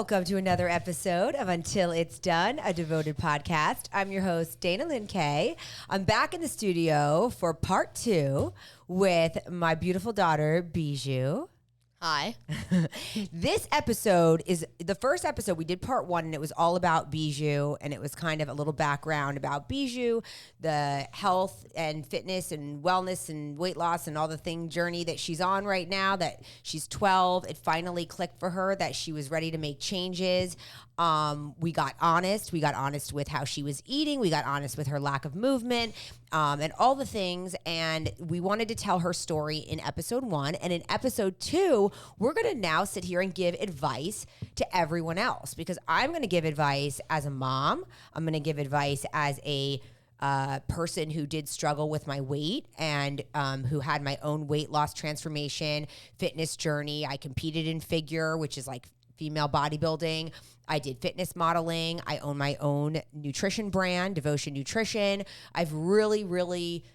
Welcome to another episode of Until It's Done, a devoted podcast. I'm your host, Dana Lynn Kay. I'm back in the studio for part 2 with my beautiful daughter, Bijou. Hi. This episode is the first episode. We did part 1, and it was all about Bijou, and it was kind of a little background about Bijou, the health and fitness and wellness and weight loss and all the journey that she's on right now, that she's 12. It finally clicked for her that she was ready to make changes. We got honest. We got honest with how she was eating. We got honest with her lack of movement, and all the things. And we wanted to tell her story in episode 1. And in episode 2, we're going to now sit here and give advice to everyone else, because I'm going to give advice as a mom. I'm going to give advice as a person who did struggle with my weight and who had my own weight loss transformation, fitness journey. I competed in figure, which is like female bodybuilding. I did fitness modeling. I own my own nutrition brand, Devotion Nutrition. I've really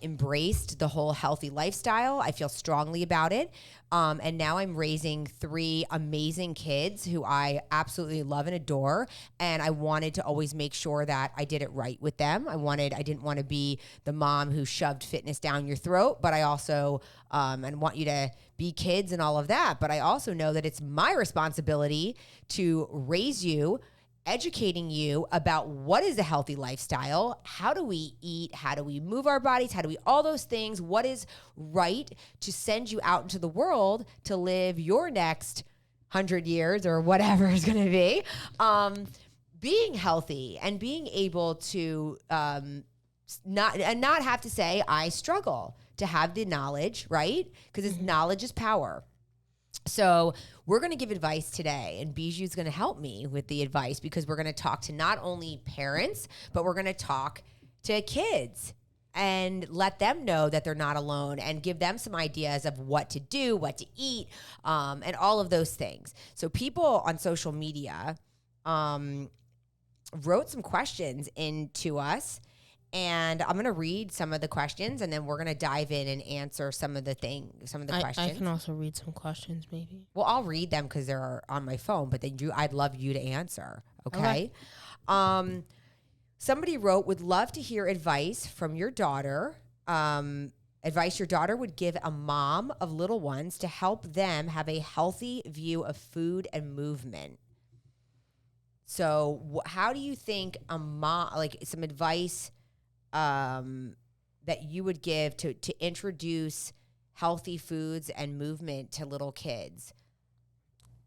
embraced the whole healthy lifestyle. I feel strongly about it. And now I'm raising 3 amazing kids who I absolutely love and adore. And I wanted to always make sure that I did it right with them. I didn't want to be the mom who shoved fitness down your throat, but I also, and want you to be kids and all of that. But I also know that it's my responsibility to raise you, educating you about what is a healthy lifestyle, how do we eat, how do we move our bodies, how do we, all those things, what is right to send you out into the world to live your next 100 years or whatever is going to be, being healthy and being able to not have to say, I struggle, to have the knowledge, right? Because knowledge is power. So we're going to give advice today, and Bijou's going to help me with the advice, because we're going to talk to not only parents, but we're going to talk to kids and let them know that they're not alone, and give them some ideas of what to do, what to eat, and all of those things. So people on social media wrote some questions into us, and I'm going to read some of the questions, and then we're going to dive in and answer some of the questions. I can also read some questions, maybe. Well, I'll read them because they're on my phone, but I'd love you to answer, okay? Somebody wrote, would love to hear advice from your daughter, advice your daughter would give a mom of little ones to help them have a healthy view of food and movement. So how do you think a mom, like some advice that you would give to introduce healthy foods and movement to little kids?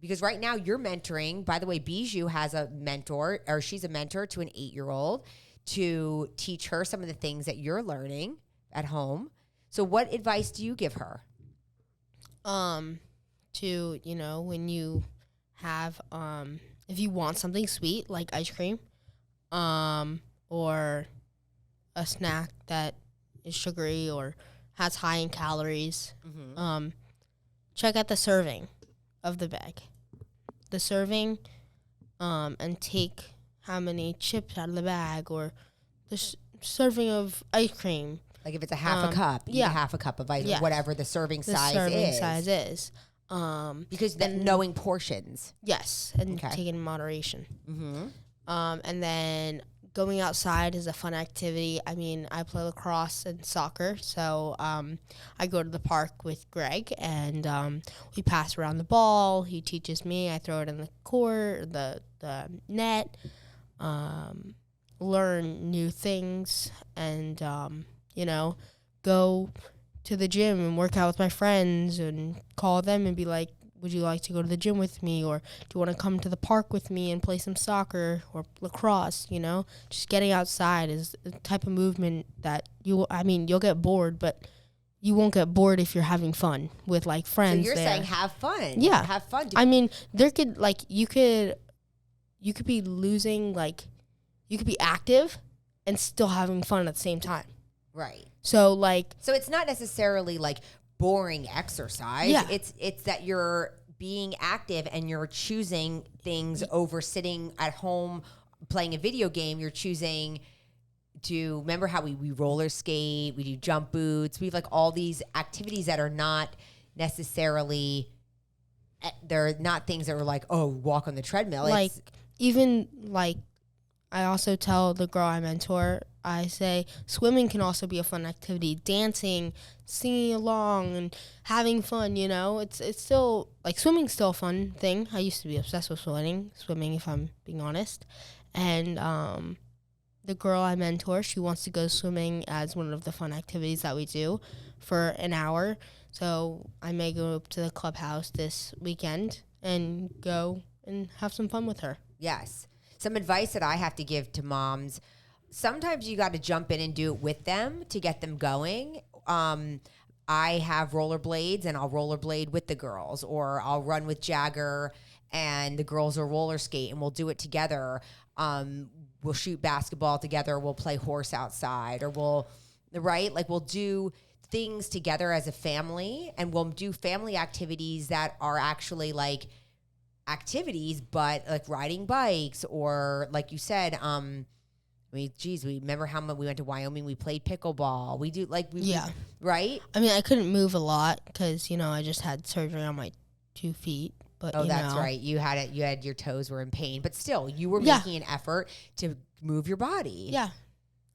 Because right now you're mentoring. By the way, Bijou has a mentor, or she's a mentor to an 8-year-old, to teach her some of the things that you're learning at home. So what advice do you give her? To, when you have, if you want something sweet like ice cream, or a snack that is sugary or has high in calories, check out the serving of the bag. The serving, and take how many chips out of the bag, or the serving of ice cream. Like if it's a half a cup, eat a half a cup of ice cream, whatever the serving size is. Because then knowing portions. Yes, and take it in moderation. And then going outside is a fun activity. I mean, I play lacrosse and soccer, so I go to the park with Greg, and we pass around the ball. He teaches me. I throw it in the court, the net, learn new things, and, go to the gym and work out with my friends and call them and be like, would you like to go to the gym with me, or do you want to come to the park with me and play some soccer or lacrosse? Just getting outside is a type of movement that you'll get bored, but you won't get bored if you're having fun with like friends. So you're saying have fun. Yeah. Have fun. You could be losing, like you could be active and still having fun at the same time. Right. So it's not necessarily like boring exercise. Yeah. It's that you're being active and you're choosing things over sitting at home playing a video game. You're choosing to, remember how we roller skate, we do jump boots, we have like all these activities that are not necessarily they're not things that are like, oh, walk on the treadmill. Like, even like, I also tell the girl I mentor, I say swimming can also be a fun activity. Dancing, singing along, and having fun. It's still like swimming's still a fun thing. I used to be obsessed with swimming, if I'm being honest. And the girl I mentor, she wants to go swimming as one of the fun activities that we do for an hour. So I may go up to the clubhouse this weekend and go and have some fun with her. Yes. Some advice that I have to give to moms. Sometimes you got to jump in and do it with them to get them going. I have rollerblades and I'll rollerblade with the girls, or I'll run with Jagger and the girls will roller skate and we'll do it together. We'll shoot basketball together. We'll play horse outside, or we'll do things together as a family, and we'll do family activities that are actually like activities, but like riding bikes, or like you said, we remember how much we went to Wyoming, we played pickleball. We do right? I mean, I couldn't move a lot because, I just had surgery on my 2 feet. But that's right. You had your toes were in pain, but still you were making an effort to move your body. Yeah.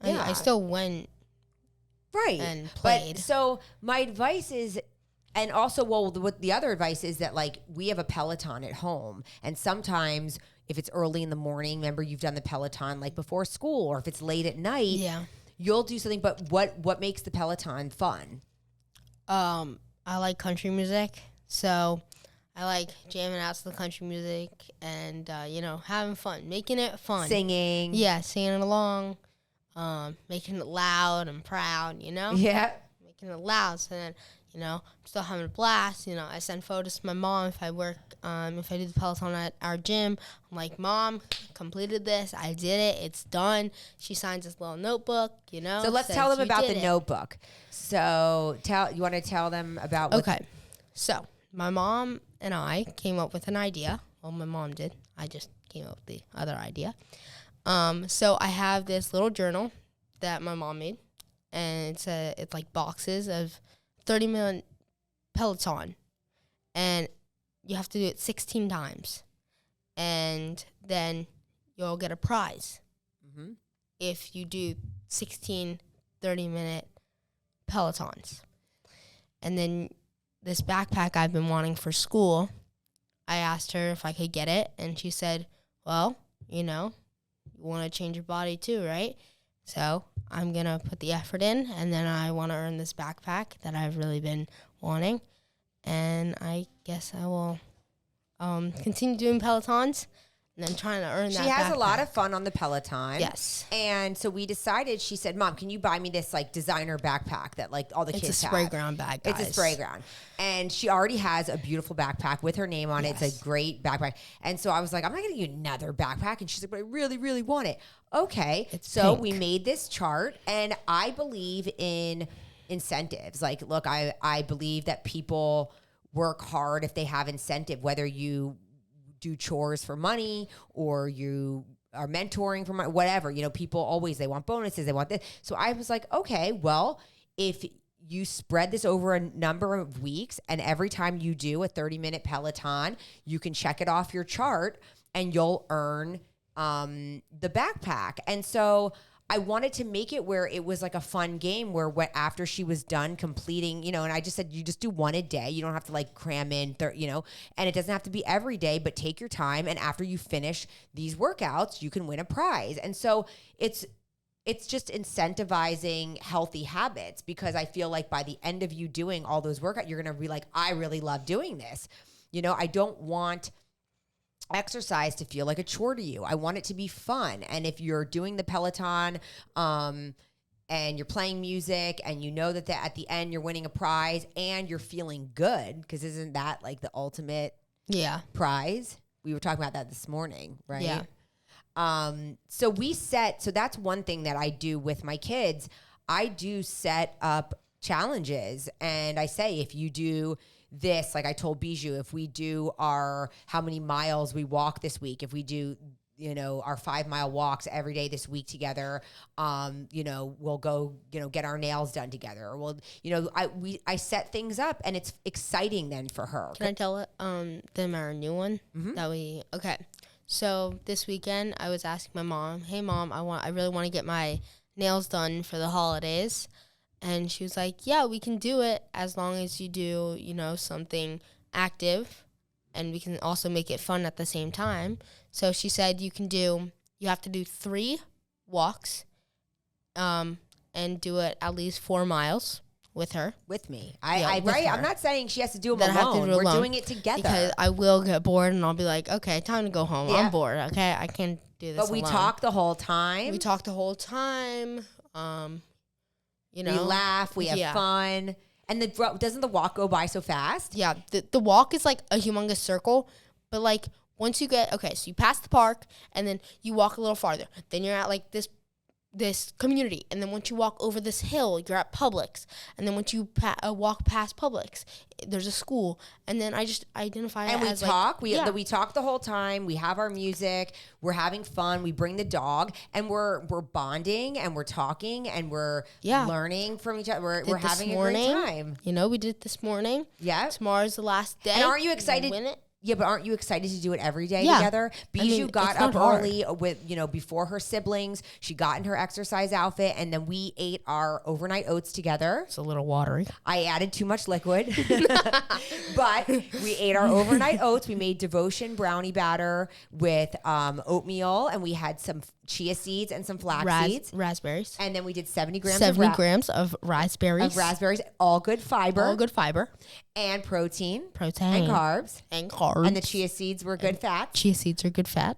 And I still went and played. But so my advice is, and also, what the other advice is that, like, we have a Peloton at home, and sometimes if it's early in the morning, remember you've done the Peloton like before school, or if it's late at night, you'll do something. But what makes the Peloton fun? I like country music, so I like jamming out to the country music and having fun, making it fun, singing, singing along, making it loud and proud, making it loud. So then, I'm still having a blast. I send photos to my mom if I work, if I do the Peloton at our gym. I'm like, Mom, completed this. I did it. It's done. She signs this little notebook, So let's tell them about the notebook. So you want to tell them about what? Okay. So my mom and I came up with an idea. Well, my mom did. I just came up with the other idea. So I have this little journal that my mom made, and it's like boxes of 30-minute Peloton, and you have to do it 16 times, and then you'll get a prize if you do 16 30-minute Pelotons. And then this backpack I've been wanting for school, I asked her if I could get it, and she said, well, you want to change your body too, right? So I'm going to put the effort in, and then I want to earn this backpack that I've really been wanting. And I guess I will continue doing Pelotons and then trying to earn that backpack. She has a lot of fun on the Peloton. Yes. And so we decided, she said, Mom, can you buy me this like designer backpack that like all the kids have? It's a spray ground bag, guys. It's a spray ground. And she already has a beautiful backpack with her name on it. It's a great backpack. And so I was like, I'm not going to get you another backpack. And she's like, but I really, really want it. Okay. So we made this chart, and I believe in incentives. Like, look, I believe that people work hard if they have incentive, whether you do chores for money or you are mentoring for money, whatever. People always, they want bonuses, they want this. So I was like, okay, well, if you spread this over a number of weeks, and every time you do a 30-minute Peloton, you can check it off your chart and you'll earn the backpack. And so I wanted to make it where it was like a fun game where after she was done completing, and I just said, you just do one a day. You don't have to like cram in, and it doesn't have to be every day, but take your time. And after you finish these workouts, you can win a prize. And so it's just incentivizing healthy habits, because I feel like by the end of you doing all those workouts, you're going to be like, I really love doing this. I don't want exercise to feel like a chore to you. I want it to be fun. And if you're doing the Peloton and you're playing music, and that at the end you're winning a prize and you're feeling good, because isn't that like the ultimate prize? We were talking about that this morning, right? Yeah. So that's one thing that I do with my kids. I do set up challenges, and I say, if you do this, like I told Bijou, if we do how many miles we walk this week, if we do our 5-mile walks every day this week together. We'll go, get our nails done together. Or I set things up, and it's exciting then for her. Can I tell them our new one okay. So this weekend I was asking my mom, "Hey mom, I really want to get my nails done for the holidays." And she was like, "Yeah, we can do it as long as you do, something active, and we can also make it fun at the same time." So she said you have to do 3 walks, and do it at least 4 miles with her. With me. I'm not saying she has to do them alone. We're doing it together. Because I will get bored and I'll be like, okay, time to go home. Yeah. I'm bored. Okay, I can't do this. But we talk the whole time. We laugh. We have fun. And doesn't the walk go by so fast? Yeah. The walk is like a humongous circle. But like once you so you pass the park and then you walk a little farther. Then you're at like this community, and then once you walk over this hill, you're at Publix, and then once you walk past Publix, there's a school, and then I just identify and it as we talk. We talk the whole time. We have our music. We're having fun. We bring the dog, and we're bonding, and we're talking, and we're learning from each other. We're having a great time. We did it this morning. Yeah. Tomorrow's the last day. And aren't you excited? Win it? Yeah, but aren't you excited to do it every day together? Bijou got up early before her siblings. She got in her exercise outfit, and then we ate our overnight oats together. It's a little watery. I added too much liquid. But we ate our overnight oats. We made devotion brownie batter with oatmeal, and we had some chia seeds and some flax seeds. Raspberries. And then we did 70 grams of raspberries. All good fiber. And protein. And carbs. And the chia seeds were good fat. Chia seeds are good fat.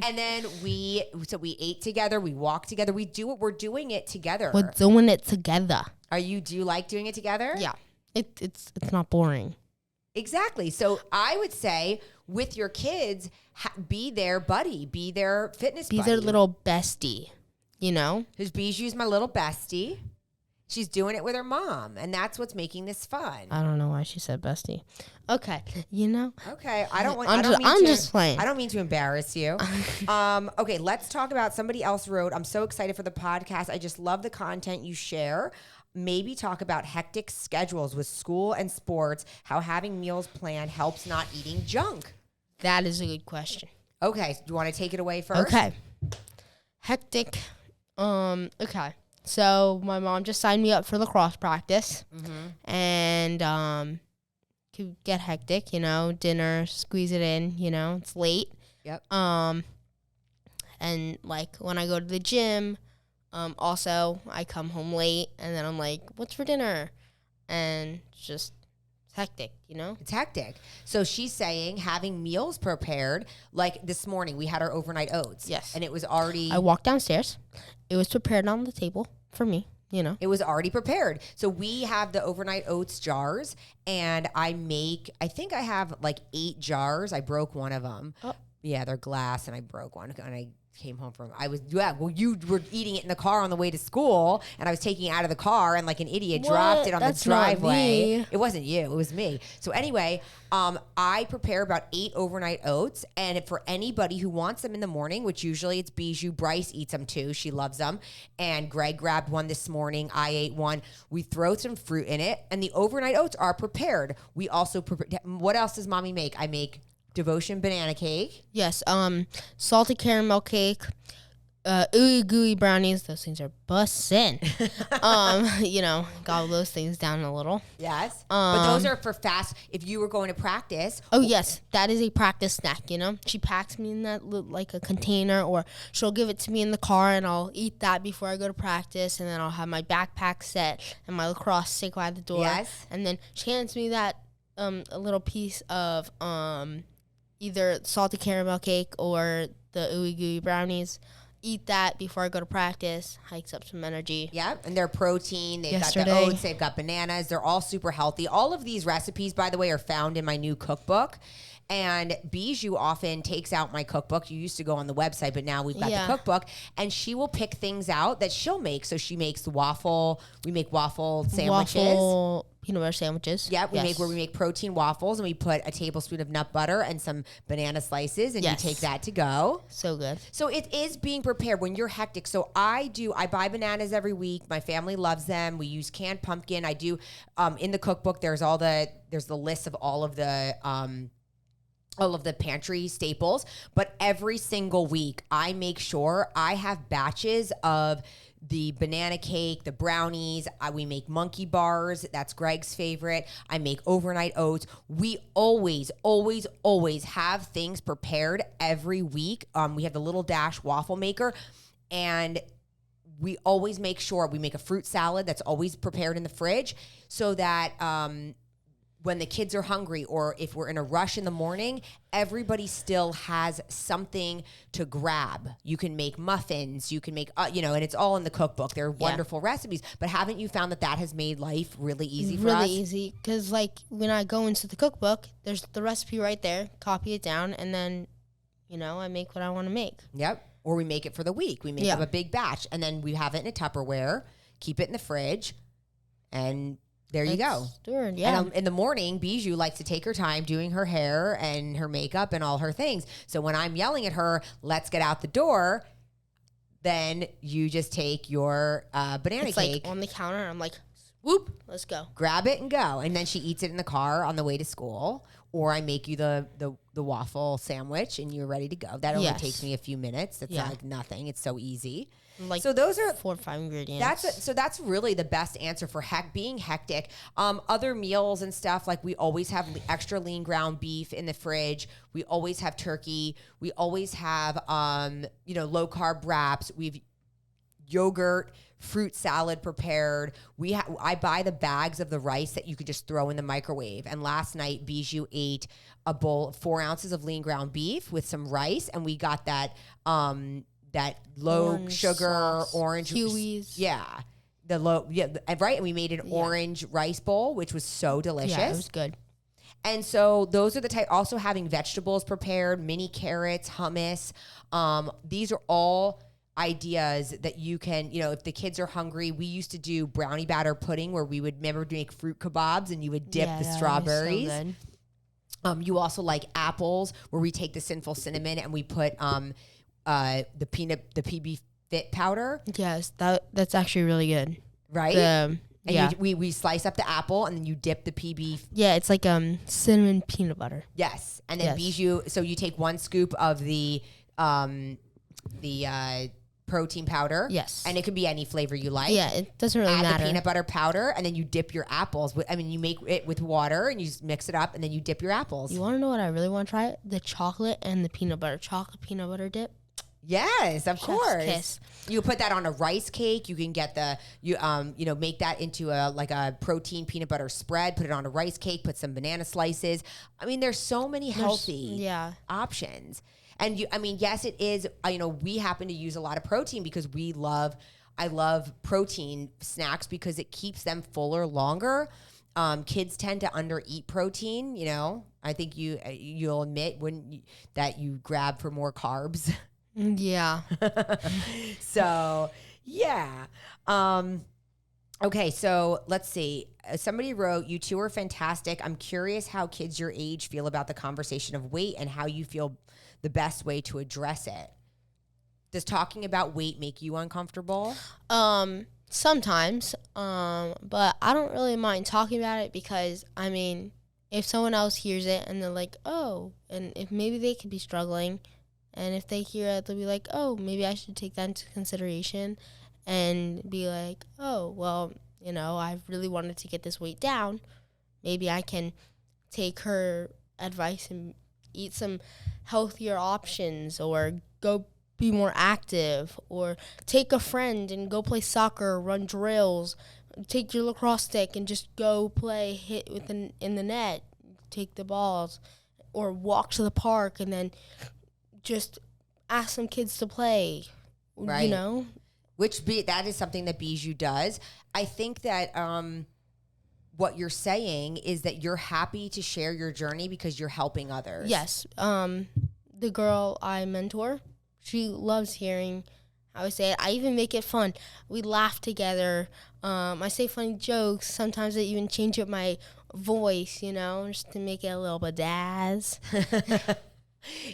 And then we ate together. We walked together. We're doing it together. We're doing it together. Do you like doing it together? Yeah. It's not boring. Exactly. So I would say with your kids, be their buddy, be their fitness buddy. Be their little bestie, Because Bijou's my little bestie. She's doing it with her mom, and that's what's making this fun. I don't know why she said bestie. Okay, Okay, I'm just playing. I don't mean to embarrass you. Okay, let's talk about somebody else wrote. I'm so excited for the podcast. I just love the content you share. Maybe talk about hectic schedules with school and sports, how having meals planned helps not eating junk. That is a good question. Okay, do you want to take it away first? Okay. Hectic. Okay. So my mom just signed me up for lacrosse practice, and could get hectic, dinner, squeeze it in, it's late. Yep. And like when I go to the gym, also I come home late, and then I'm like, what's for dinner? And it's just hectic, It's hectic. So she's saying having meals prepared, like this morning we had our overnight oats. Yes. And it was already... I walked downstairs. It was prepared on the table for me, It was already prepared. So we have the overnight oats jars, and I think I have like 8 jars. I broke one of them. Oh. Yeah, they're glass, and I broke one, and I came home from, you were eating it in the car on the way to school, and I was taking it out of the car, and like an idiot dropped it on the driveway. It wasn't you, it was me. So anyway, I prepare about 8 overnight oats, and for anybody who wants them in the morning, which usually it's Bijou, Bryce eats them too, she loves them, and Greg grabbed one this morning, I ate one. We throw some fruit in it, and the overnight oats are prepared. We also what else does mommy make? I make devotion banana cake. Yes. Salted caramel cake, ooey gooey brownies. Those things are bussin'. Got those things down a little. Yes. But those are for fast. If you were going to practice. Oh yes, that is a practice snack. She packs me in that like a container, or she'll give it to me in the car, and I'll eat that before I go to practice, and then I'll have my backpack set and my lacrosse stick by the door. Yes. And then she hands me that a little piece of either salted caramel cake or the ooey gooey brownies. Eat that before I go to practice. Hikes up some energy. Yeah, and they're protein. They've got the oats. They've got bananas. They're all super healthy. All of these recipes, by the way, are found in my new cookbook. And Bijou often takes out my cookbook. You used to go on the website, but now we've got the cookbook. And she will pick things out that she'll make. So she makes we make waffle sandwiches. Peanut butter sandwiches. Yeah, we make protein waffles, and we put a tablespoon of nut butter and some banana slices, and you take that to go. So good. So it is being prepared when you're hectic. So I buy bananas every week. My family loves them. We use canned pumpkin. I do in the cookbook. There's the list of all of the pantry staples, but every single week I make sure I have batches of the banana cake, the brownies. We make monkey bars. That's Greg's favorite. I make overnight oats. We always, always, always have things prepared every week. We have the Little Dash waffle maker, and we always make sure we make a fruit salad that's always prepared in the fridge so that when the kids are hungry or if we're in a rush in the morning, everybody still has something to grab. You can make muffins, you can make, and it's all in the cookbook. They're wonderful recipes. But haven't you found that has made life really easy for us? Really easy. Because, when I go into the cookbook, there's the recipe right there, copy it down, and then, I make what I want to make. Yep. Or we make it for the week. We make up a big batch, and then we have it in a Tupperware, keep it in the fridge, and there you go. Stored, yeah. And in the morning, Bijou likes to take her time doing her hair and her makeup and all her things. So when I'm yelling at her, let's get out the door, then you just take your banana cake. It's on the counter. I'm like, whoop, let's go. Grab it and go. And then she eats it in the car on the way to school. Or I make you the waffle sandwich and you're ready to go. That only takes me a few minutes. That's like nothing. It's so easy. So those are 4 or 5 ingredients. That's really the best answer for being hectic. Other meals and stuff, like we always have extra lean ground beef in the fridge. We always have turkey. We always have low carb wraps. We've yogurt, fruit salad prepared. I buy the bags of the rice that you could just throw in the microwave. And last night, Bijou ate a bowl of 4 ounces of lean ground beef with some rice, and we got that low orange sugar sauce. orange Kiwis. Right. And we made an orange rice bowl, which was so delicious. Yeah, it was good. And so those are the type. Also having vegetables prepared, mini carrots, hummus. These are all ideas that you can, if the kids are hungry. We used to do brownie batter pudding where we would make fruit kebabs and you would dip the strawberries. So good. You also like apples where we take the sinful cinnamon and we put the PB Fit powder. Yes, that's actually really good. Right? We slice up the apple and then you dip the PB. Yeah, it's like cinnamon peanut butter. Yes. And then Bijou, so you take 1 scoop of the protein powder. Yes. And it can be any flavor you like. Yeah, it doesn't really matter. Add the peanut butter powder and then you dip your apples. You make it with water and you just mix it up and then you dip your apples. You want to know what I really want to try? The chocolate and the peanut butter. Chocolate peanut butter dip. Yes, of course. Kiss. You put that on a rice cake. You can get make that into a protein peanut butter spread. Put it on a rice cake. Put some banana slices. There's so many healthy options. And yes, it is. We happen to use a lot of protein because I love protein snacks because it keeps them fuller longer. Kids tend to undereat protein. I think you'll admit that you grab for more carbs. Yeah. So, yeah. Okay, so let's see. Somebody wrote, you two are fantastic. I'm curious how kids your age feel about the conversation of weight and how you feel the best way to address it. Does talking about weight make you uncomfortable? Sometimes. But I don't really mind talking about it because, if someone else hears it and they're like, oh, and if maybe they could be struggling, and if they hear it, they'll be like, oh, maybe I should take that into consideration and be like, oh, well, I really wanted to get this weight down. Maybe I can take her advice and eat some healthier options or go be more active or take a friend and go play soccer, run drills, take your lacrosse stick and just go play, hit in the net, take the balls, or walk to the park and then just ask some kids to play, right? That is something that Bijou does. I think that what you're saying is that you're happy to share your journey because you're helping others. Yes. The girl I mentor, she loves hearing how I say it. I even make it fun. We laugh together. I say funny jokes. Sometimes I even change up my voice, just to make it a little badass.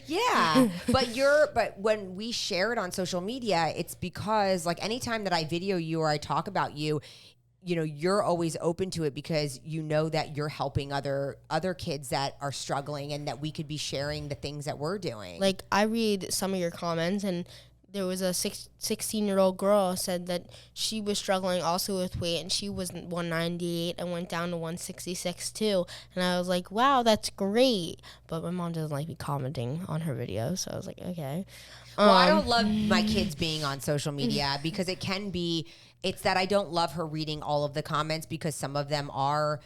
Yeah, but when we share it on social media, it's because like anytime that I video you or I talk about you, you're always open to it because you know that you're helping other kids that are struggling and that we could be sharing the things that we're doing. Like I read some of your comments, and there was a 16-year-old girl said that she was struggling also with weight, and she was 198 and went down to 166 too. And I was like, wow, that's great. But my mom doesn't like me commenting on her videos, so I was like, okay. Well, I don't love my kids being on social media because it's that I don't love her reading all of the comments because some of them are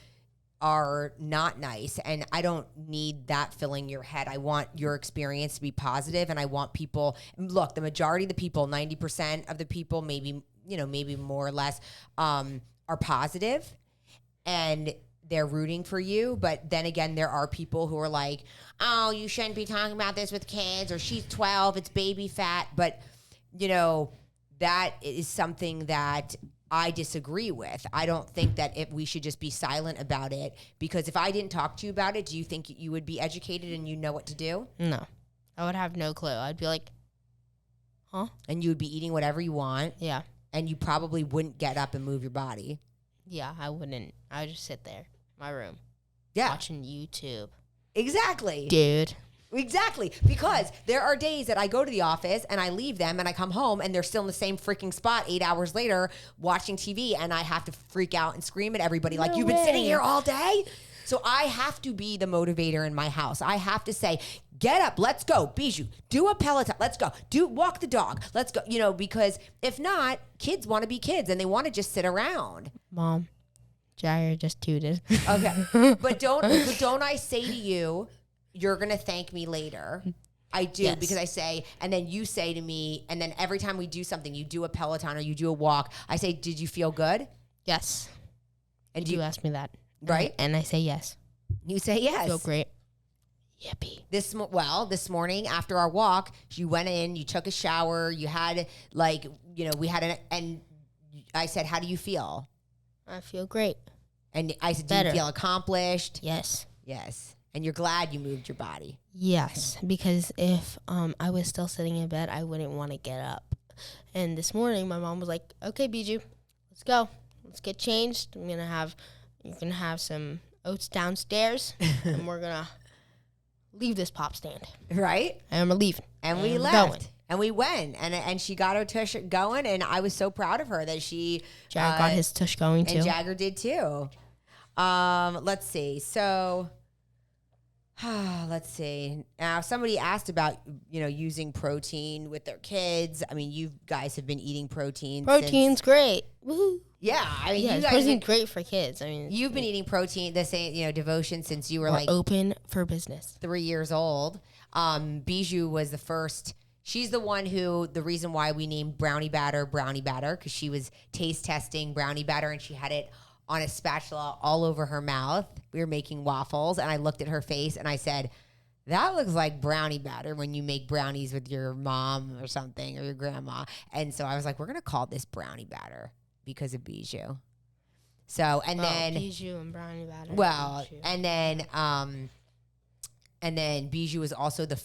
not nice, and I don't need that filling your head. I want your experience to be positive, and I want people, look, the majority of the people, 90% of the people, maybe more or less, are positive and they're rooting for you. But then again, there are people who are like, oh, you shouldn't be talking about this with kids, or she's 12, it's baby fat. But that is something that I disagree with. I don't think that if we should just be silent about it, because if I didn't talk to you about it, do you think you would be educated and you know what to do? No, I would have no clue. I'd be like, huh? And you would be eating whatever you want. Yeah. And you probably wouldn't get up and move your body. Yeah, I wouldn't. I would just sit there in my room. Yeah. Watching YouTube. Exactly. Dude. Exactly. Because there are days that I go to the office and I leave them and I come home and they're still in the same freaking spot 8 hours later watching TV, and I have to freak out and scream at everybody like, you've been sitting here all day? So I have to be the motivator in my house. I have to say, get up, let's go, Bijou, do a Peloton, let's go, walk the dog, let's go, because if not, kids want to be kids and they want to just sit around. Mom, Jagger just tooted. Okay. But don't I say to you, you're going to thank me later. I do, yes. Because I say, and then you say to me, and then every time we do something, you do a Peloton or you do a walk, I say, did you feel good? Yes. And you ask me that. Right? And I say yes. You say yes. Feel great. Yippee. This morning after our walk, you went in, you took a shower, you had and I said, how do you feel? I feel great. And I said, do you feel accomplished? Yes. Yes. And you're glad you moved your body. Yes, because if I was still sitting in bed, I wouldn't want to get up. And this morning, my mom was like, okay, Bijou, let's go. Let's get changed. You can have some oats downstairs, and we're going to leave this pop stand. Right? And we're leaving. And we left. Going. And we went. And she got her tush going, and I was so proud of her that she... Jagger got his tush going, too. And Jagger did, too. Let's see. So... let's see. Now, somebody asked about, using protein with their kids. I mean, you guys have been eating protein. Protein's great. Woohoo. Yeah. I mean, you guys protein's great for kids. I mean, you've been eating protein, the same, devotion since you were like open for business. 3 years old. Bijou was the first. She's the one the reason why we named brownie batter, because she was taste testing brownie batter and she had it on a spatula all over her mouth. We were making waffles, and I looked at her face, and I said, that looks like brownie batter when you make brownies with your mom or something, or your grandma. And so I was like, we're going to call this brownie batter because of Bijou. So, and then... Bijou and brownie batter. Well, Bijou. and then Bijou was also the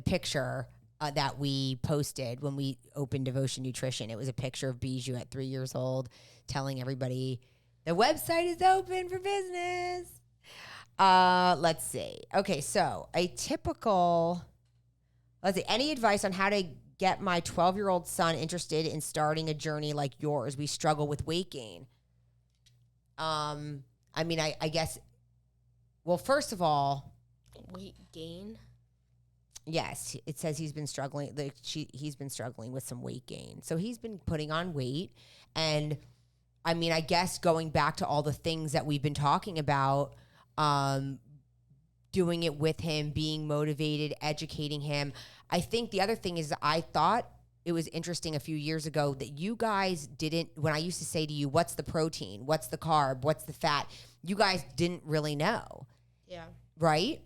picture that we posted when we opened Devotion Nutrition. It was a picture of Bijou at 3 years old telling everybody... The website is open for business. Let's see. Okay, so any advice on how to get my 12-year-old son interested in starting a journey like yours? We struggle with weight gain. I guess, well, first of all. Weight gain? Yes, it says he's been struggling. He's been struggling with some weight gain. So he's been putting on weight, and I guess going back to all the things that we've been talking about, doing it with him, being motivated, educating him. I think the other thing is I thought it was interesting a few years ago that you guys didn't, when I used to say to you, what's the protein? What's the carb? What's the fat? You guys didn't really know. Yeah. Right?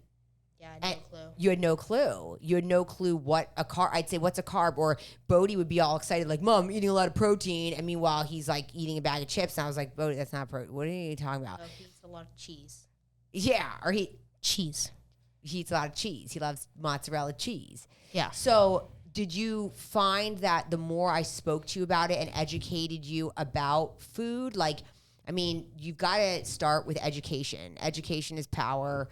Yeah, I had no clue. You had no clue. You had no clue what a carb, I'd say, what's a carb? Or Bodie would be all excited, like, Mom, I'm eating a lot of protein. And meanwhile, he's like eating a bag of chips. And I was like, Bodie, that's not protein. What are you talking about? Oh, he eats a lot of cheese. Yeah. Or Cheese. He eats a lot of cheese. He loves mozzarella cheese. Yeah. So did you find that the more I spoke to you about it and educated you about food, like, I mean, you've got to start with education. Education is power.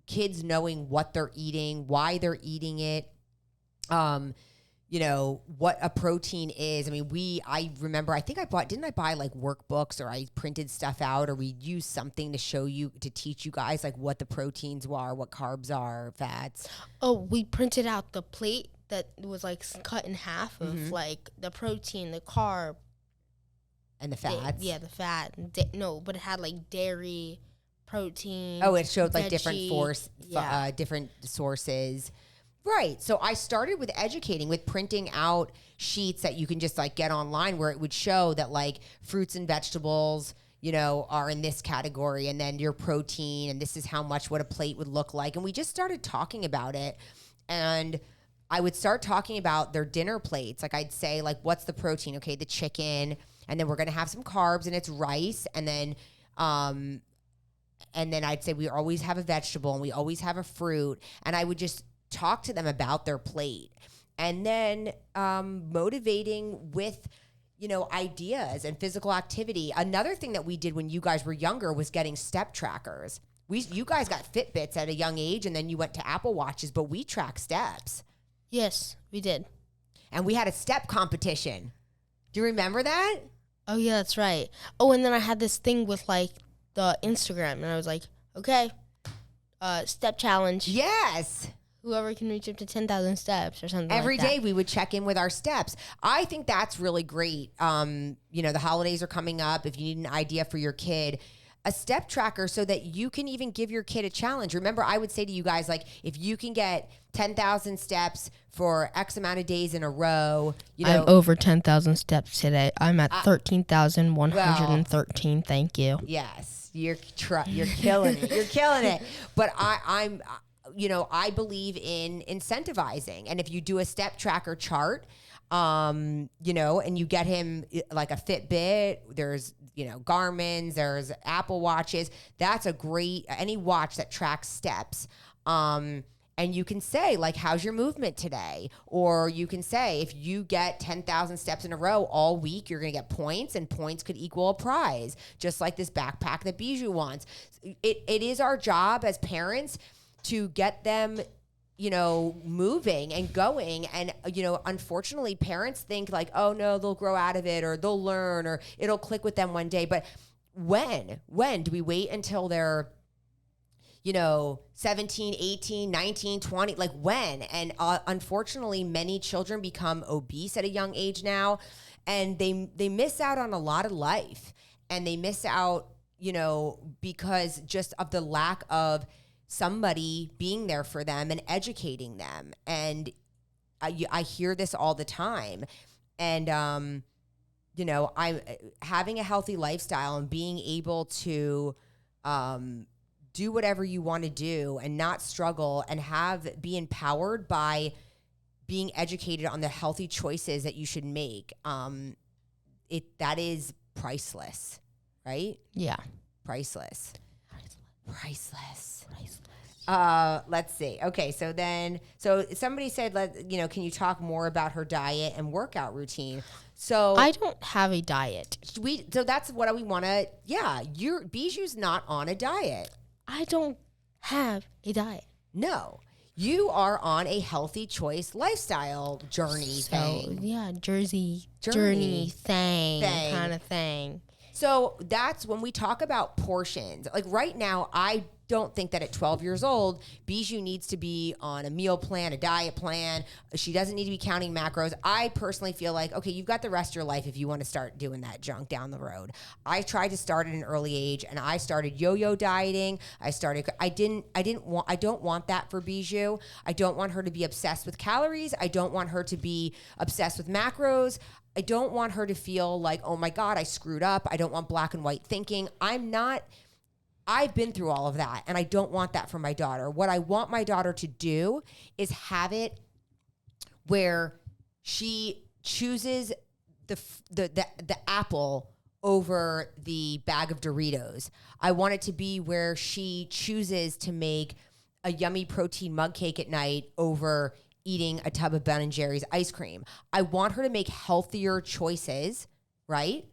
Kids knowing what they're eating, why they're eating it, you know, what a protein is. I mean, I remember, didn't I buy like workbooks, or I printed stuff out, or we used something to show you, to teach you guys like what the proteins are, what carbs are, fats. Oh, we printed out the plate that was like cut in half of like the protein, the carb. And the fats. The fat. But it had like dairy, protein. Oh, it showed like veggie. Different sources. Right. So I started with educating, with printing out sheets that you can just like get online, where it would show that like fruits and vegetables, you know, are in this category, and then your protein, and this is how much, what a plate would look like. And we just started talking about it. And I would start talking about their dinner plates. Like I'd say, like, what's the protein? Okay, the chicken, and then we're going to have some carbs, and it's rice. And then I'd say we always have a vegetable, and we always have a fruit. And I would just talk to them about their plate, and then motivating with, you know, ideas and physical activity. Another thing that we did when you guys were younger was getting step trackers. You guys got Fitbits at a young age, and then you went to Apple Watches, but we track steps. Yes, we did. And we had a step competition. Do you remember that? Oh, yeah, that's right. Oh, and then I had this thing with like the Instagram, and I was like, okay, step challenge. Yes. Whoever can reach up to 10,000 steps or something Every like that. day we would check in with our steps. I think that's really great. You know, the holidays are coming up. If you need an idea for your kid, a step tracker, so that you can even give your kid a challenge. Remember, I would say to you guys, like, if you can get 10,000 steps for X amount of days in a row, you know. I'm over 10,000 steps today. I'm at 13,113. Thank you. Yes, you're killing it. You're killing it. But I'm you know, I believe in incentivizing. And if you do a step tracker chart, you know, and you get him like a Fitbit, there's, you know, Garmin's, there's Apple Watches. That's a great, any watch that tracks steps. And you can say, like, how's your movement today? Or you can say, if you get 10,000 steps in a row all week, you're going to get points, and points could equal a prize, just like this backpack that Bijou wants. It is our job as parents to get them, you know, moving and going. And, you know, unfortunately, parents think like, oh no, they'll grow out of it, or they'll learn, or it'll click with them one day. But when do we wait until they're, you know, 17, 18, 19, 20, like when? And unfortunately, many children become obese at a young age now, and they miss out on a lot of life, and they miss out, you know, because just of the lack of somebody being there for them and educating them. And I hear this all the time. And, you know, I'm having a healthy lifestyle and being able to do whatever you want to do and not struggle, and be empowered by being educated on the healthy choices that you should make. That is priceless, right? Yeah. Priceless. Let's see. Okay, so somebody said, can you talk more about her diet and workout routine? So I don't have a diet. So that's what we want to. Yeah, Bijou's not on a diet. I don't have a diet. No, you are on a healthy choice lifestyle journey thing. Yeah, journey thing kind of thing. So that's when we talk about portions. Like right now, I don't think that at 12 years old, Bijou needs to be on a meal plan, a diet plan. She doesn't need to be counting macros. I personally feel like, okay, you've got the rest of your life if you want to start doing that junk down the road. I tried to start at an early age, and I started yo-yo dieting. I don't want that for Bijou. I don't want her to be obsessed with calories. I don't want her to be obsessed with macros. I don't want her to feel like, oh my God, I screwed up. I don't want black and white thinking. I've been through all of that, and I don't want that for my daughter. What I want my daughter to do is have it where she chooses the apple over the bag of Doritos. I want it to be where she chooses to make a yummy protein mug cake at night over eating a tub of Ben & Jerry's ice cream. I want her to make healthier choices, right?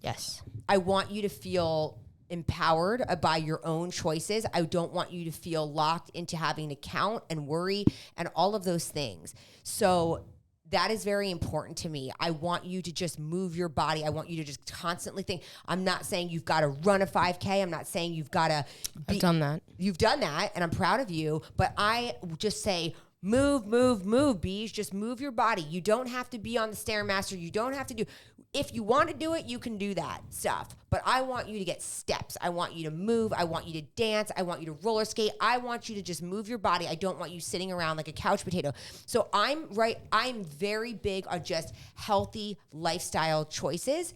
Yes. I want you to feel empowered by your own choices. I don't want you to feel locked into having to count and worry and all of those things. So that is very important to me. I want you to just move your body. I want you to just constantly think. I'm not saying you've got to run a 5K. I'm not saying you've got to I've done that. You've done that, and I'm proud of you. But I just say, move, Beej. Just move your body. You don't have to be on the Stairmaster. You don't have to do. If you want to do it, you can do that stuff. But I want you to get steps. I want you to move. I want you to dance. I want you to roller skate. I want you to just move your body. I don't want you sitting around like a couch potato. So I'm very big on just healthy lifestyle choices.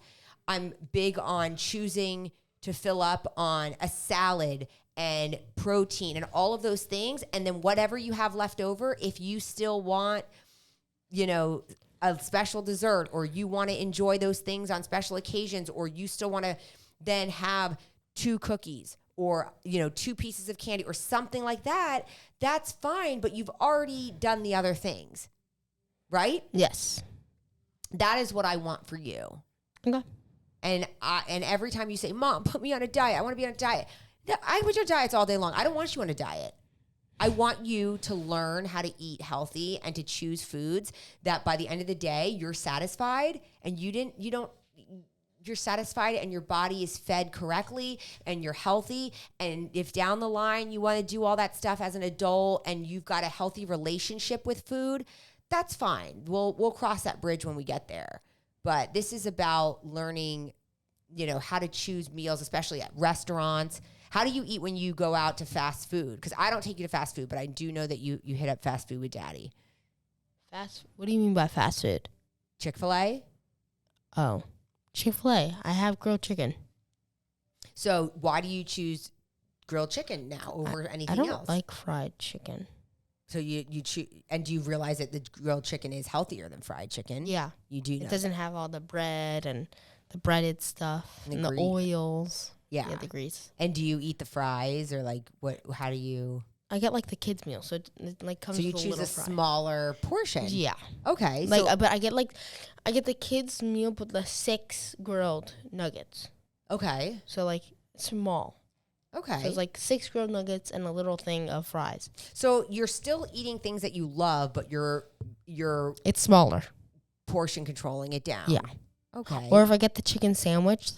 I'm big on choosing to fill up on a salad and protein and all of those things. And then whatever you have left over, if you still want, a special dessert, or you want to enjoy those things on special occasions, or you still want to then have 2 cookies or, 2 pieces of candy or something like that, that's fine. But you've already done the other things, right? Yes. That is what I want for you. Okay. And every time you say, Mom, put me on a diet. I want to be on a diet. I put your diets all day long. I don't want you on a diet. I want you to learn how to eat healthy and to choose foods that by the end of the day, you're satisfied and you're satisfied and your body is fed correctly and you're healthy. And if down the line you want to do all that stuff as an adult and you've got a healthy relationship with food, that's fine. We'll cross that bridge when we get there. But this is about learning, how to choose meals, especially at restaurants. How do you eat when you go out to fast food? Because I don't take you to fast food, but I do know that you hit up fast food with Daddy. What do you mean by fast food? Chick-fil-A? Oh, Chick-fil-A. I have grilled chicken. So why do you choose grilled chicken now over anything else? I don't like fried chicken. So you choose, and do you realize that the grilled chicken is healthier than fried chicken? Yeah. You do know. It doesn't have all the bread and the breaded stuff and the oils. Yeah, the grease. And do you eat the fries or like what? How do you? I get like the kids meal, so it like comes. So you with choose a fry. smaller portion. Yeah. Okay. Like, but I get the kids meal, but the 6 grilled nuggets. Okay. So like small. Okay. So it's like 6 grilled nuggets and a little thing of fries. So you're still eating things that you love, but you're it's smaller. Portion controlling it down. Yeah. Okay. Or if I get the chicken sandwich,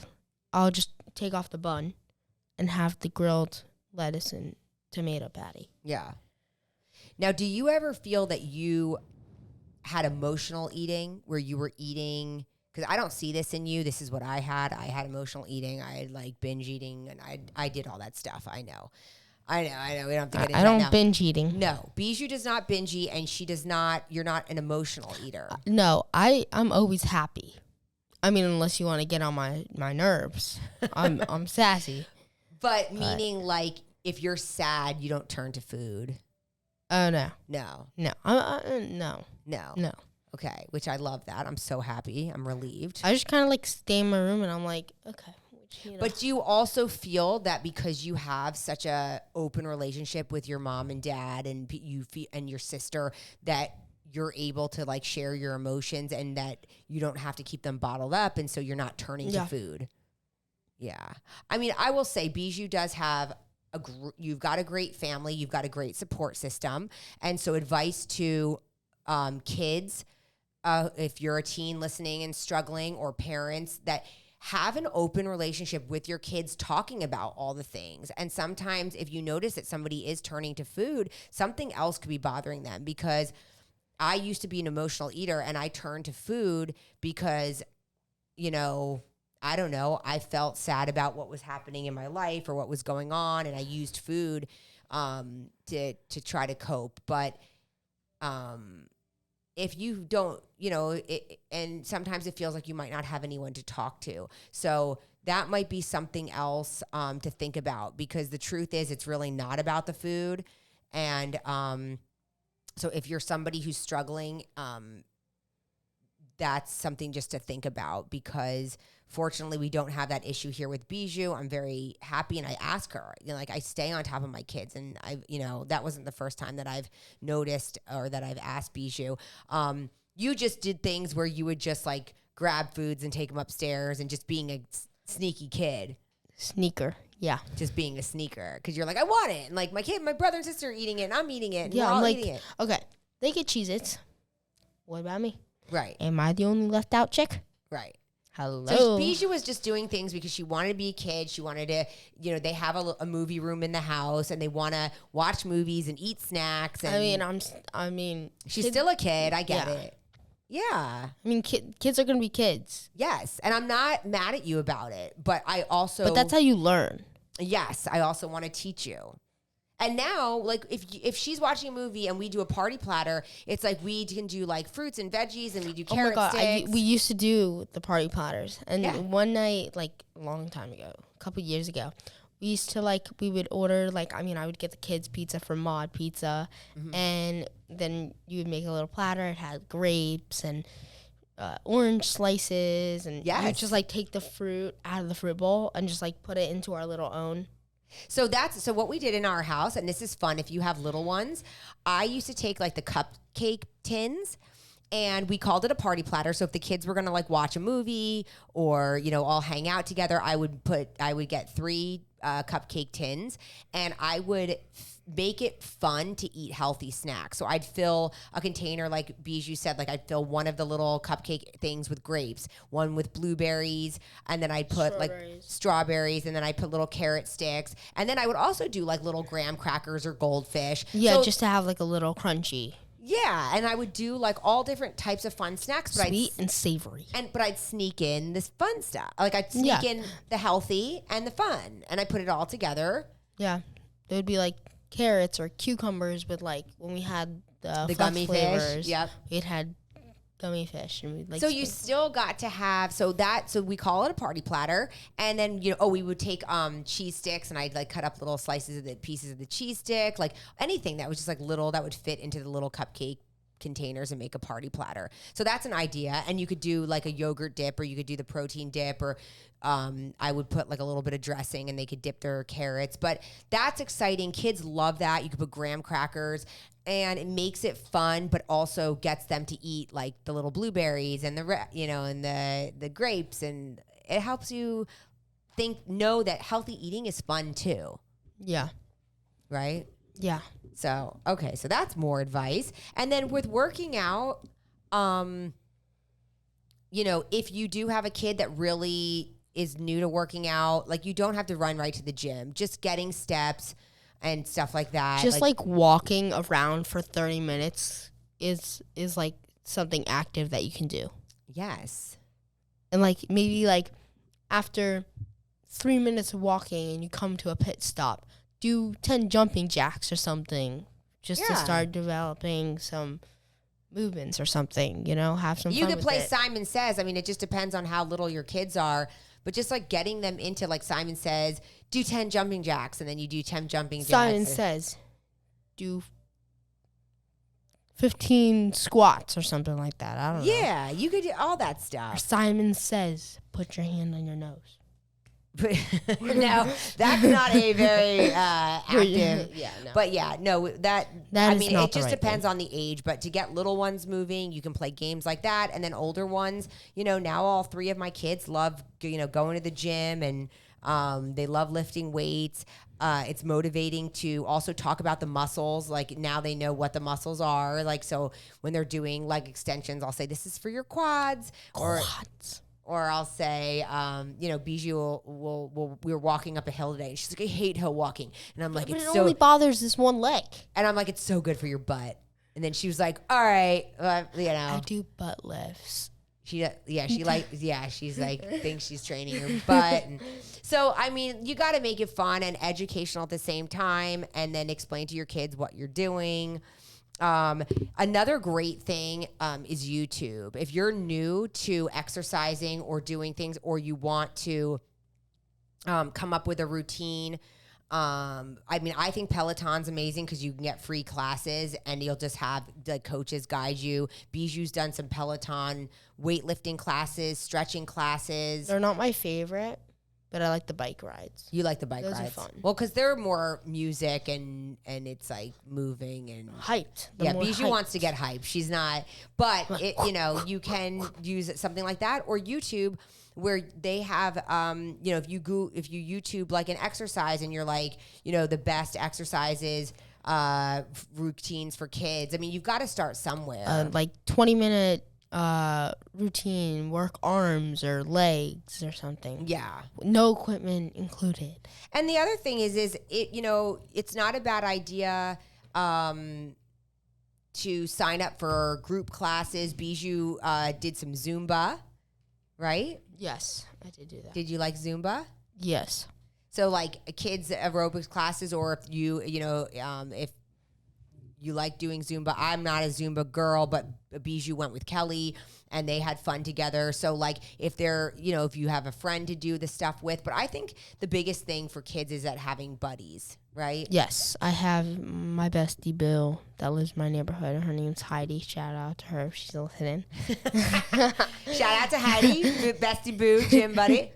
I'll just take off the bun and have the grilled lettuce and tomato patty. Yeah. Now, do you ever feel that you had emotional eating where you were eating? Because I don't see this in you. This is what I had. I had emotional eating. I had like binge eating, and I did all that stuff. I know. We don't have to get into that I don't now. binge eating. No, Bijou does not binge eat, and she does not. You're not an emotional eater. No, I'm always happy. I mean, unless you want to get on my nerves, I'm sassy. But meaning, like, if you're sad, you don't turn to food. Oh no, No. no. Okay, which I love that. I'm so happy. I'm relieved. I just kind of like stay in my room and I'm like, okay. But do you also feel that because you have such a open relationship with your mom and dad and and your sister that you're able to like share your emotions and that you don't have to keep them bottled up, and so you're not turning to food? Yeah. I mean, I will say Bijou does have you've got a great family, you've got a great support system, and so advice to kids, if you're a teen listening and struggling, or parents, that have an open relationship with your kids talking about all the things. And sometimes if you notice that somebody is turning to food, something else could be bothering them, because I used to be an emotional eater and I turned to food because, you know, I don't know, I felt sad about what was happening in my life or what was going on, and I used food to try to cope. But if you don't, you know, and sometimes it feels like you might not have anyone to talk to. So that might be something else to think about, because the truth is it's really not about the food. And so if you're somebody who's struggling, that's something just to think about, because fortunately we don't have that issue here with Bijou. I'm very happy, and I ask her, you know, like I stay on top of my kids, and you know, that wasn't the first time that I've noticed or that I've asked Bijou. You just did things where you would just like grab foods and take them upstairs, and just being a sneaky kid. Sneaker. Yeah. Just being a sneaker, because you're like, I want it. And like my brother and sister are eating it, and I'm eating it. And Yeah, we're all I'm eating it. okay, they get Cheez-Its. What about me? Right. Am I the only left out chick? Right. Hello. So Bijou was just doing things because she wanted to be a kid. She wanted to, you know, they have a movie room in the house, and they want to watch movies and eat snacks. And I mean, she's still a kid. I get Yeah. it. Yeah. I mean, kids are gonna be kids. Yes. And I'm not mad at you about it, but I also. But that's how you learn. Yes. I also want to teach you. And now, like, if she's watching a movie and we do a party platter, it's like we can do like fruits and veggies, and we do carrot sticks. We used to do the party platters, and Yeah. one night, like a long time ago, a couple years ago, we used to we would order I would get the kids pizza from Mod Pizza, and then you would make a little platter. It had grapes and orange slices, and you would just like take the fruit out of the fruit bowl and just like put it into our little own. So what we did in our house, and this is fun if you have little ones. I used to take like the cupcake tins, and we called it a party platter. So if the kids were going to like watch a movie or, you know, all hang out together, I would get 3 cupcake tins, and I would make it fun to eat healthy snacks. So I'd fill a container, like Bijou said, like I'd fill one of the little cupcake things with grapes, one with blueberries, and then I'd put like strawberries, and then I'd put little carrot sticks, and then I would also do like little graham crackers or goldfish. Yeah, so, just to have like a little crunchy. Yeah, and I would do like all different types of fun snacks, but Sweet and savory. But I'd sneak in this fun stuff. Like I'd sneak in the healthy and the fun, and I put it all together. Yeah, it would be like carrots or cucumbers with like when we had the gummy flavors. fish. Yep, it had gummy fish, and we'd like. So you still got to have so we call it a party platter, and then we would take cheese sticks, and I'd like cut up little slices of the pieces of the cheese stick, like anything that was just like little that would fit into the little cupcake containers and make a party platter. So that's an idea, and you could do like a yogurt dip, or you could do the protein dip, or I would put like a little bit of dressing, and they could dip their carrots. But that's exciting. Kids love that. You could put graham crackers, and it makes it fun, but also gets them to eat like the little blueberries and the grapes, and it helps you know that healthy eating is fun too. Yeah. Right? Yeah. So, okay, so that's more advice. And then with working out, if you do have a kid that really is new to working out, like you don't have to run right to the gym, just getting steps and stuff like that. Just like walking around for 30 minutes is like something active that you can do. Yes. And like maybe like after 3 minutes of walking and you come to a pit stop, do 10 jumping jacks or something just to start developing some movements or something, have some fun. You could with play it. Simon Says. I mean, it just depends on how little your kids are, but just like getting them into like Simon Says, do 10 jumping jacks, and then you do 10 jumping jacks. Simon Says, do 15 squats or something like that. I don't know. Yeah, you could do all that Or stuff. Simon Says, put your hand on your nose. No, that's not a very active. Yeah, no. But yeah, no, That I is mean, not it the just right depends on the age. But to get little ones moving, you can play games like that, and then older ones. Now all 3 of my kids love going to the gym, and they love lifting weights. It's motivating to also talk about the muscles. Like now they know what the muscles are. Like so when they're doing leg extensions, I'll say this is for your quads. Or I'll say, Bijou we were walking up a hill today. And she's like, I hate hill walking. And I'm like, but it only bothers this one leg. And I'm like, it's so good for your butt. And then she was like, all right, I do butt lifts. She's like, thinks she's training her butt. And so, I mean, you got to make it fun and educational at the same time, and then explain to your kids what you're doing. Another great thing is YouTube. If you're new to exercising or doing things, or you want to come up with a routine, I think Peloton's amazing because you can get free classes and you'll just have the coaches guide you. Bijou's done some Peloton weightlifting classes, stretching classes. They're not my favorite, but I like the bike rides. You like the bike rides? Those are fun. Well, because they're more music and it's like moving and hyped. Bijou wants to get hyped. She's not, but you can use something like that or YouTube, where they have, if you YouTube like an exercise and you're like, the best exercises, routines for kids. I mean, you've got to start somewhere. Like 20-minute routine, work arms or legs or something. Yeah. No equipment included. And the other thing is it's not a bad idea to sign up for group classes. Bijou did some Zumba, right? Yes, I did do that. Did you like Zumba? Yes. So like kids aerobics classes, or if if you like doing Zumba. I'm not a Zumba girl, but Bijou went with Kelly and they had fun together. So like if they're, if you have a friend to do the stuff with, but I think the biggest thing for kids is that having buddies, right? Yes, I have my bestie Bill that lives in my neighborhood. Her name's Heidi. Shout out to her if she's listening. Shout out to Heidi, bestie boo, gym buddy.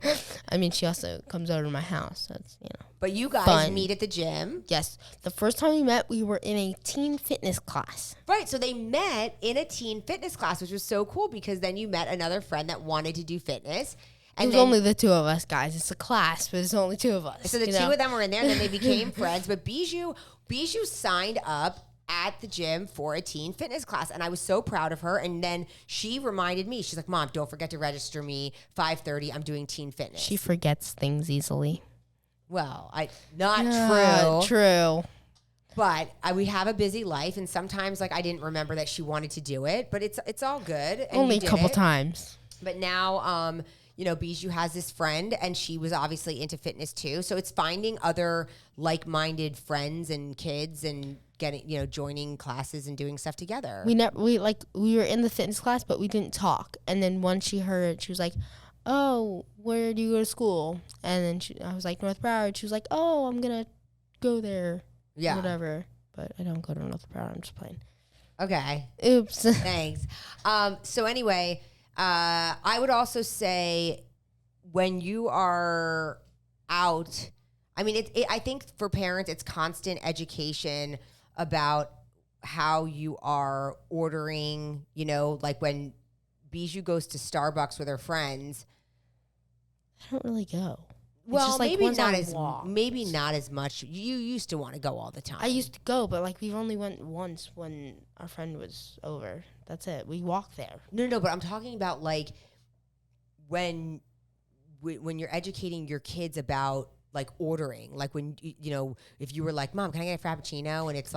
I mean, she also comes over to my house. That's, But you guys fun. Meet at the gym. Yes. The first time we met, we were in a teen fitness class. Right. So they met in a teen fitness class, which was so cool because then you met another friend that wanted to do fitness. And it was only the two of us, guys. It's a class, but it's only two of us. So the two of them were in there, and then they became friends. But Bijou signed up at the gym for a teen fitness class, and I was so proud of her. And then she reminded me, she's like, Mom, don't forget to register me, 5:30, I'm doing teen fitness. She forgets things easily. Well, not true. True. But we have a busy life, and sometimes I didn't remember that she wanted to do it, but it's all good. And only a couple times. But now, Bijou has this friend, and she was obviously into fitness too. So it's finding other like-minded friends and kids and getting, joining classes and doing stuff together. We were in the fitness class, but we didn't talk. And then once she heard, she was like, "Oh, where do you go to school?" And then I was like, "North Broward." She was like, "Oh, I'm gonna go there." Yeah. Whatever. But I don't go to North Broward. I'm just playing. Okay. Oops. Thanks. So anyway, I would also say when you are out, I mean, I think for parents, it's constant education about how you are ordering, like when Bijou goes to Starbucks with her friends. I don't really go. Well, maybe not as much. You used to want to go all the time. I used to go, but we only went once when our friend was over. That's it. We walked there. No, but I'm talking about when you're educating your kids about ordering, when if you were like, Mom, can I get a Frappuccino? And it's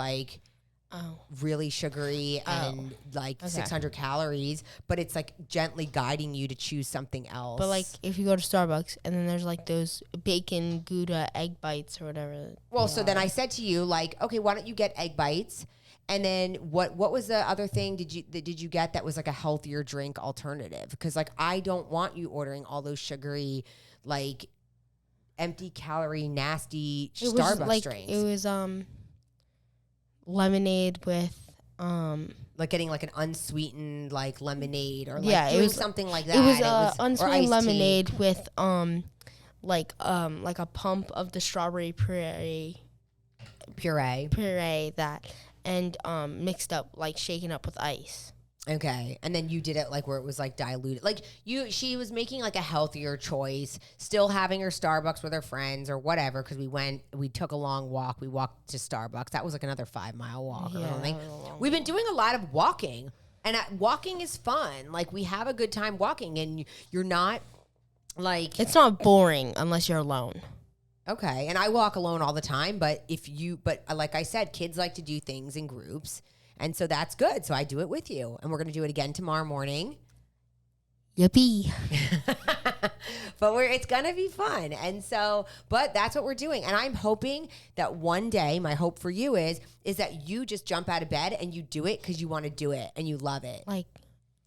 really sugary and 600 calories, but it's gently guiding you to choose something else. But if you go to Starbucks and then there's those bacon Gouda egg bites or whatever. Well, so then I said to you okay, why don't you get egg bites? And then what was the other thing did you get that was a healthier drink alternative? Because I don't want you ordering all those sugary empty calorie nasty Starbucks drinks. It was lemonade with getting an unsweetened lemonade or it was something like that. It was unsweetened lemonade with a pump of the strawberry puree that and mixed up shaken up with ice. Okay. And then you did it where it was diluted. She was making a healthier choice, still having her Starbucks with her friends or whatever, because we took a long walk. We walked to Starbucks. That was another 5-mile walk or something. We've been doing a lot of walking. And walking is fun. Like, we have a good time walking, and you're not like... It's not boring unless you're alone. Okay, and I walk alone all the time, but like I said, kids like to do things in groups, and so that's good. So I do it with you, and we're going to do it again tomorrow morning. Yippee. But it's going to be fun. And so, but that's what we're doing. And I'm hoping that one day, my hope for you is that you just jump out of bed and you do it because you want to do it and you love it. Like,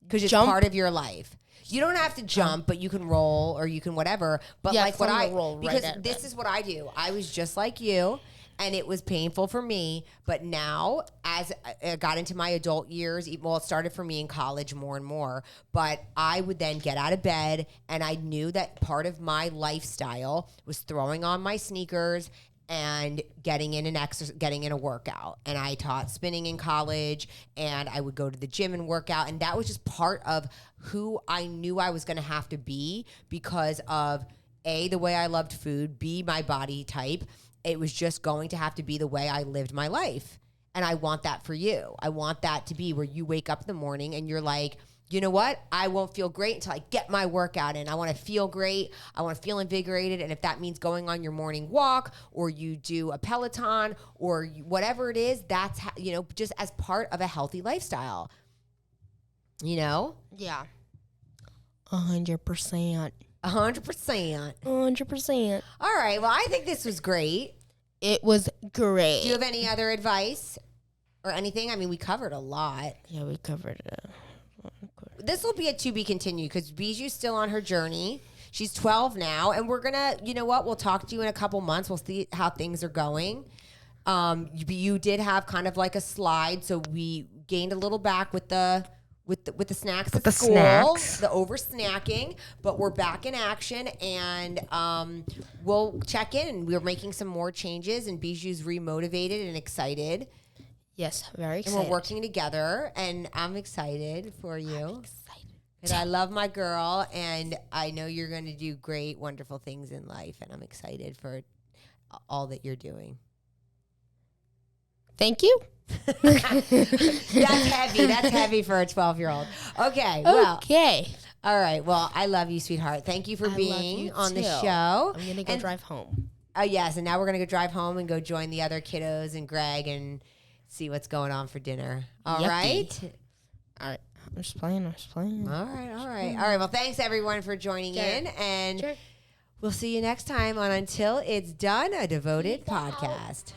because it's part of your life. You don't have to jump, but you can roll or you can whatever. But like what I roll, because this is what I do. I was just like you, and it was painful for me. But now, as I got into my adult years, well, it started for me in college more and more. But I would then get out of bed, and I knew that part of my lifestyle was throwing on my sneakers and getting in a workout. And I taught spinning in college, and I would go to the gym and work out. And that was just part of who I knew I was going to have to be because of A, the way I loved food, B, my body type. It was just going to have to be the way I lived my life. And I want that for you. I want that to be where you wake up in the morning and you're like, you know what? I won't feel great until I get my workout in. I want to feel great. I want to feel invigorated. And if that means going on your morning walk or you do a Peloton or whatever it is, that's, how, just as part of a healthy lifestyle. Yeah. 100%. 100%. All right. Well, I think this was great. It was great. Do you have any other advice or anything? I mean, we covered a lot. Yeah, we covered it. This will be a to be continued because Bijou's still on her journey. She's 12 now, and we're gonna, you know what? We'll talk to you in a couple months. We'll see how things are going. You did have kind of like a slide, so we gained a little back with the snacks at school, the over snacking, but we're back in action, and we'll check in. We're making some more changes, and Bijou's remotivated and excited. Yes, very excited. And we're working together, and I'm excited for you. I'm excited. Because I love my girl, and I know you're going to do great, wonderful things in life, and I'm excited for all that you're doing. Thank you. That's heavy. That's heavy for a 12-year-old. Okay. Well. Okay. All right. Well, I love you, sweetheart. Thank you for being on the show. I'm going to go drive home. Yes, and now we're going to go drive home and go join the other kiddos and Greg and see what's going on for dinner. All right? All right. I'm just playing. All right. Well, thanks, everyone, for joining in. And we'll see you next time on Until It's Done, a Devoted podcast.